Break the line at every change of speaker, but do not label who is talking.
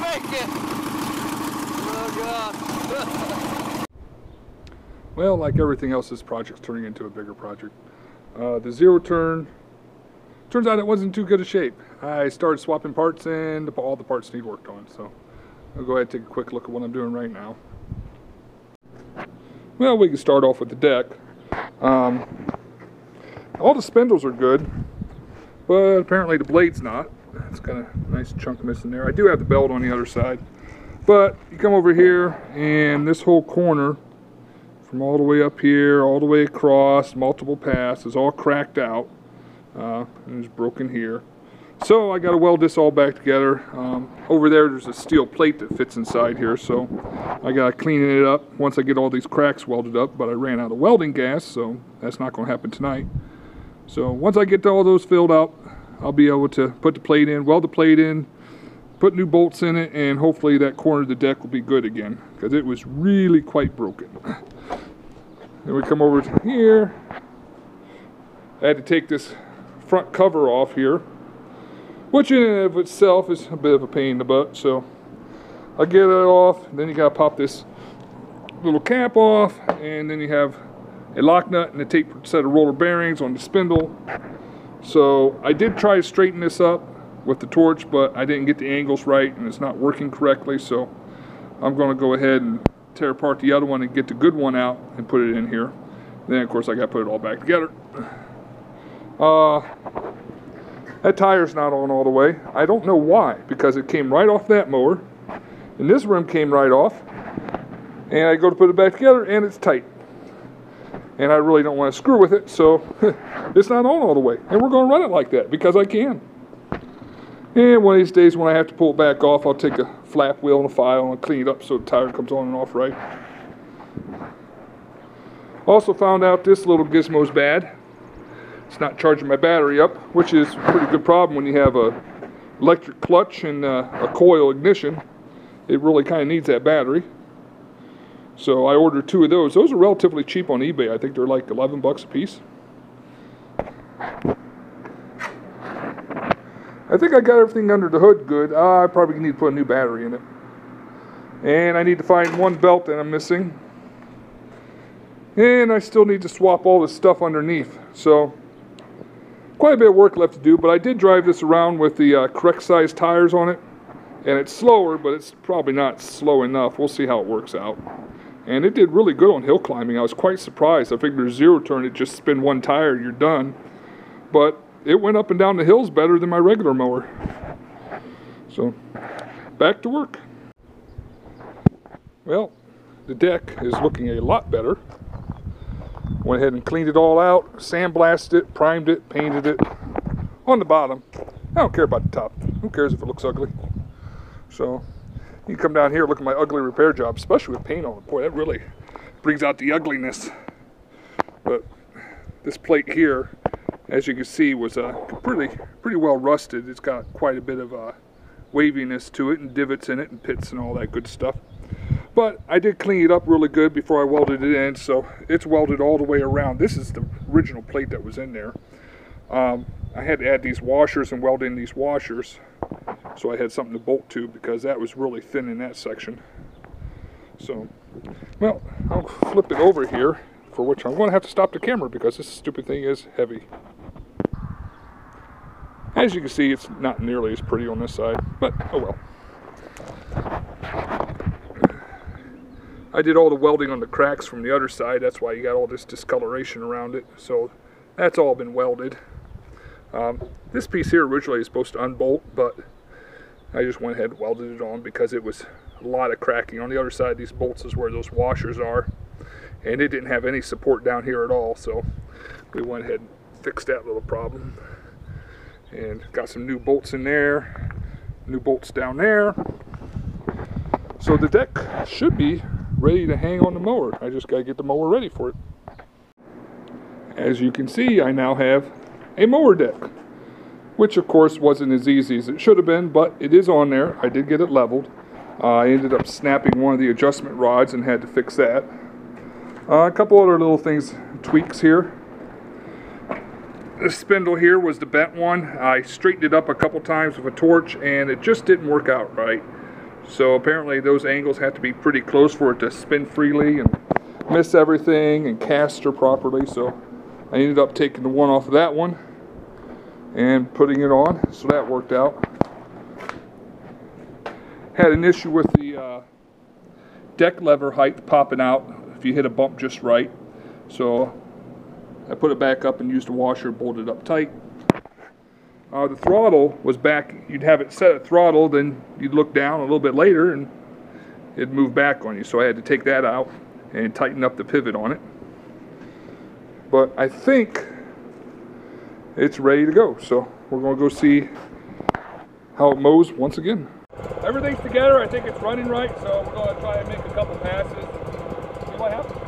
make it! Oh God.
Well, like everything else, this project's turning into a bigger project. The zero turn, turns out it wasn't too good a shape. I started swapping parts and all the parts need worked on, so I'll go ahead and take a quick look at what I'm doing right now. Well, we can start off with the deck. All the spindles are good, but apparently the blade's not. It's got a nice chunk missing there. I do have the belt on the other side, but you come over here and this whole corner from all the way up here, all the way across, multiple passes, all cracked out, and it's broken here. So I got to weld this all back together. Over there's a steel plate that fits inside here, so I got to clean it up once I get all these cracks welded up, but I ran out of welding gas, so that's not going to happen tonight. So once I get all those filled out, I'll be able to put the plate in, weld the plate in, put new bolts in it, and hopefully that corner of the deck will be good again, because it was really quite broken. Then we come over to here. I had to take this front cover off here, which in and of itself is a bit of a pain in the butt. So I get it off, then you gotta pop this little cap off, and then you have a lock nut and a tape set of roller bearings on the spindle. So I did try to straighten this up with the torch, but I didn't get the angles right and it's not working correctly, so I'm going to go ahead and tear apart the other one and get the good one out and put it in here. Then of course I got to put it all back together. That tire's not on all the way. I don't know why, because it came right off that mower and this rim came right off, and I go to put it back together and it's tight, and I really don't want to screw with it, so it's not on all the way, and we're going to run it like that because I can. And one of these days when I have to pull it back off, I'll take a flap wheel and a file and clean it up so the tire comes on and off right. Also found out this little gizmo's bad. It's not charging my battery up, which is a pretty good problem when you have a electric clutch and a coil ignition. It really kind of needs that battery. So I ordered 2 of those. Those are relatively cheap on eBay. I think they're like 11 bucks a piece. I think I got everything under the hood good. I probably need to put a new battery in it. And I need to find one belt that I'm missing. And I still need to swap all this stuff underneath. So quite a bit of work left to do, but I did drive this around with the correct size tires on it. And it's slower, but it's probably not slow enough. We'll see how it works out. And it did really good on hill climbing. I was quite surprised. I figured zero turn, it just spin one tire, you're done. But it went up and down the hills better than my regular mower. So, back to work. Well, the deck is looking a lot better. Went ahead and cleaned it all out, sandblasted it, primed it, painted it. On the bottom, I don't care about the top. Who cares if it looks ugly? So, you come down here, look at my ugly repair job, especially with paint on it. Boy, that really brings out the ugliness. But this plate here, as you can see, was pretty well rusted. It's got quite a bit of waviness to it and divots in it and pits and all that good stuff. But I did clean it up really good before I welded it in, so it's welded all the way around. This is the original plate that was in there. I had to add these washers and weld in these washers, so I had something to bolt to because that was really thin in that section. So, well, I'll flip it over here, for which I'm going to have to stop the camera because this stupid thing is heavy. As you can see, it's not nearly as pretty on this side, but oh well. I did all the welding on the cracks from the other side. That's why you got all this discoloration around it. So that's all been welded. This piece here originally is supposed to unbolt, but I just went ahead and welded it on because it was a lot of cracking. On the other side, these bolts is where those washers are, and it didn't have any support down here at all. So we went ahead and fixed that little problem. And got some new bolts in there, new bolts down there. So the deck should be ready to hang on the mower. I just got to get the mower ready for it. As you can see, I now have a mower deck, which of course wasn't as easy as it should have been, but it is on there. I did get it leveled. I ended up snapping one of the adjustment rods and had to fix that. A couple other little things, tweaks here. This spindle here was the bent one. I straightened it up a couple times with a torch and it just didn't work out right. So apparently those angles have to be pretty close for it to spin freely and miss everything and caster properly. So I ended up taking the one off of that one and putting it on, so that worked out. Had an issue with the deck lever height popping out if you hit a bump just right. So I put it back up and used a washer, bolted up tight. The throttle was back. You'd have it set at throttle, then you'd look down a little bit later and it'd move back on you. So I had to take that out and tighten up the pivot on it. But I think it's ready to go. So we're going to go see how it mows once again. Everything's together. I think it's running right. So we're going to try and make a couple passes. See what happens.